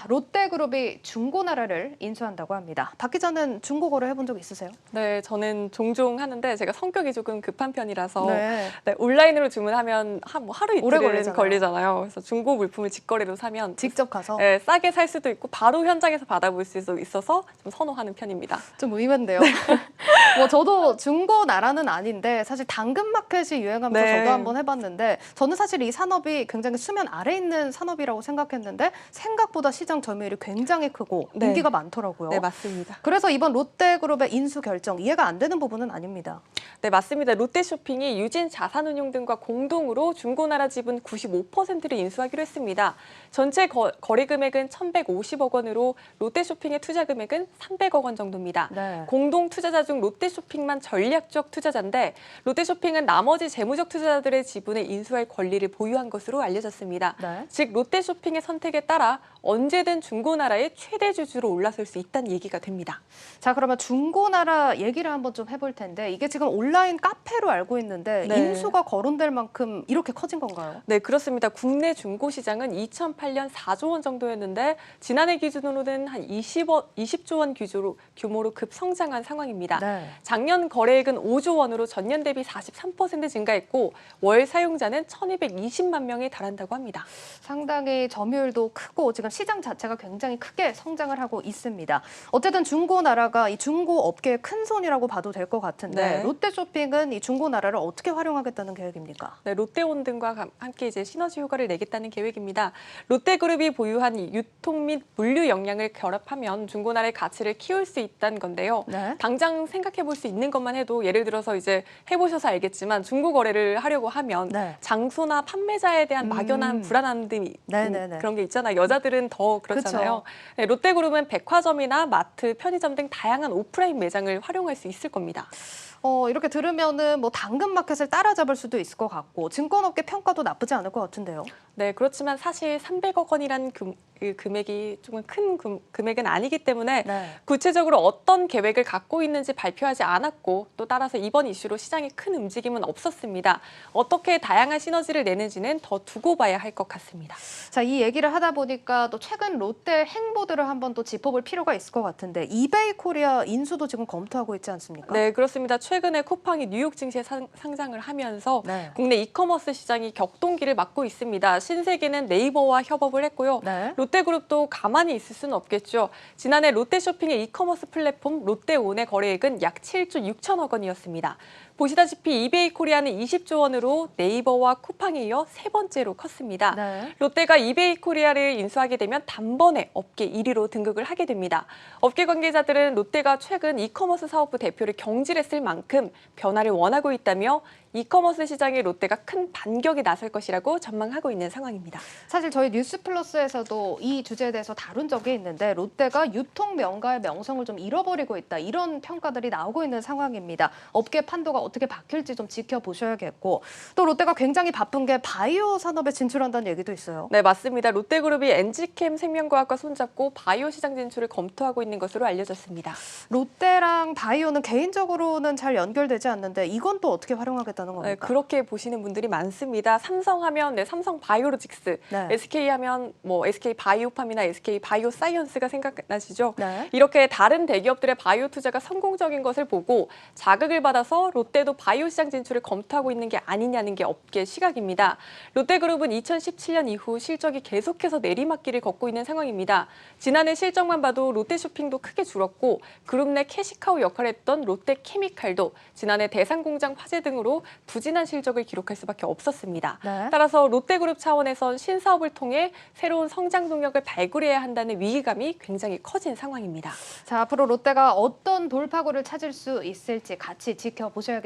롯데그룹이 중고나라를 인수한다고 합니다. 박 기자는 중고거래 해본 적 있으세요? 네, 저는 종종 하는데 제가 성격이 조금 급한 편이라서 네. 온라인으로 주문하면 하루 오래 이틀은 걸리잖아요. 그래서 중고 물품을 직거래로 사면 직접 가서? 네, 싸게 살 수도 있고 바로 현장에서 받아볼 수 있어서 좀 선호하는 편입니다. 좀 의외인데요. 뭐 저도 중고나라는 아닌데 사실 당근마켓이 유행하면서 네. 저도 한번 해봤는데 저는 사실 이 산업이 굉장히 수면 아래 있는 산업이라고 생각했는데 생각보다 시장 점유율이 굉장히 크고 네. 인기가 많더라고요. 네, 맞습니다. 그래서 이번 롯데그룹의 인수 결정 이해가 안 되는 부분은 아닙니다. 네, 맞습니다. 롯데쇼핑이 유진 자산운용 등과 공동으로 중고나라 지분 95%를 인수하기로 했습니다. 전체 거래 금액은 1,150억 원으로 롯데쇼핑의 투자 금액은 300억 원 정도입니다. 네. 공동 투자자 중 롯데쇼핑만 전략적 투자자인데 롯데쇼핑은 나머지 재무적 투자자들의 지분을 인수할 권리를 보유한 것으로 알려졌습니다. 네. 즉 롯데쇼핑의 선택에 따라 언제든 중고나라의 최대 주주로 올라설 수 있다는 얘기가 됩니다. 자, 그러면 중고나라 얘기를 한번 좀 해볼 텐데 이게 지금 온라인 카페로 알고 있는데 네. 인수가 거론될 만큼 이렇게 커진 건가요? 네, 그렇습니다. 국내 중고 시장은 2008년 4조 원 정도였는데 지난해 기준으로는 한 20조 원 규모로 급성장한 상황입니다. 네. 작년 거래액은 5조 원으로 전년 대비 43% 증가했고 월 사용자는 1,220만 명에 달한다고 합니다. 상당히 점유율도 크고 지금 시장 자체가 굉장히 크게 성장을 하고 있습니다. 어쨌든 중고나라가 이 중고업계의 큰 손이라고 봐도 될 것 같은데 네. 롯데쇼핑은 이 중고나라를 어떻게 활용하겠다는 계획입니까? 네, 롯데온 등과 함께 이제 시너지 효과를 내겠다는 계획입니다. 롯데그룹이 보유한 이 유통 및 물류 역량을 결합하면 중고나라의 가치를 키울 수 있다는 건데요. 네. 당장 생각해 볼 수 있는 것만 해도 예를 들어서 이제 해보셔서 알겠지만 중고 거래를 하려고 하면 네. 장소나 판매자에 대한 막연한 불안함 등 네네네. 그런 게 있잖아요. 여자들은 더 그렇잖아요. 네, 롯데그룹은 백화점이나 마트, 편의점 등 다양한 오프라인 매장을 활용할 수 있을 겁니다. 이렇게 들으면은 뭐 당근마켓을 따라잡을 수도 있을 것 같고 증권업계 평가도 나쁘지 않을 것 같은데요. 네, 그렇지만 사실 300억 원이라는 금액이 조금 큰 금액은 아니기 때문에 네. 구체적으로 어떤 계획을 갖고 있는지 발표하지 않았고 또 따라서 이번 이슈로 시장에 큰 움직임은 없었습니다. 어떻게 다양한 시너지를 내는지는 더 두고 봐야 할 것 같습니다. 자, 이 얘기를 하다 보니까 또 최근 롯데 행보들을 한번 또 짚어볼 필요가 있을 것 같은데 이베이 코리아 인수도 지금 검토하고 있지 않습니까? 네, 그렇습니다. 최근에 쿠팡이 뉴욕 증시에 상장을 하면서 네. 국내 이커머스 시장이 격동기를 맞고 있습니다. 신세계는 네이버와 협업을 했고요. 네. 롯데그룹도 가만히 있을 수는 없겠죠. 지난해 롯데쇼핑의 이커머스 플랫폼 롯데온의 거래액은 약 7조 6천억 원이었습니다. 보시다시피 이베이 코리아는 20조 원으로 네이버와 쿠팡에 이어 세 번째로 컸습니다. 네. 롯데가 이베이 코리아를 인수하게 되면 단번에 업계 1위로 등극을 하게 됩니다. 업계 관계자들은 롯데가 최근 이커머스 사업부 대표를 경질했을 만큼 변화를 원하고 있다며 이커머스 시장에 롯데가 큰 반격에 나설 것이라고 전망하고 있는 상황입니다. 사실 저희 뉴스플러스에서도 이 주제에 대해서 다룬 적이 있는데 롯데가 유통 명가의 명성을 좀 잃어버리고 있다. 이런 평가들이 나오고 있는 상황입니다. 업계 판도가 어떻게 바뀔지 좀 지켜보셔야겠고 또 롯데가 굉장히 바쁜 게 바이오 산업에 진출한다는 얘기도 있어요. 네, 맞습니다. 롯데그룹이 엔지캠 생명과학과 손잡고 바이오 시장 진출을 검토하고 있는 것으로 알려졌습니다. 롯데랑 바이오는 개인적으로는 잘 연결되지 않는데 이건 또 어떻게 활용하겠다는 겁니까? 네, 그렇게 보시는 분들이 많습니다. 삼성하면 삼성 바이오로직스, 네. SK하면 뭐 SK 바이오팜이나 SK 바이오사이언스가 생각나시죠? 네. 이렇게 다른 대기업들의 바이오 투자가 성공적인 것을 보고 자극을 받아서 롯데도 바이오 시장 진출을 검토하고 있는 게 아니냐는 게 업계 시각입니다. 롯데그룹은 2017년 이후 실적이 계속해서 내리막길을 걷고 있는 상황입니다. 지난해 실적만 봐도 롯데쇼핑도 크게 줄었고 그룹 내 캐시카우 역할을 했던 롯데케미칼도 지난해 대상공장 화재 등으로 부진한 실적을 기록할 수밖에 없었습니다. 네. 따라서 롯데그룹 차원에선 신사업을 통해 새로운 성장 동력을 발굴해야 한다는 위기감이 굉장히 커진 상황입니다. 자, 앞으로 롯데가 어떤 돌파구를 찾을 수 있을지 같이 지켜보셔야겠습니다.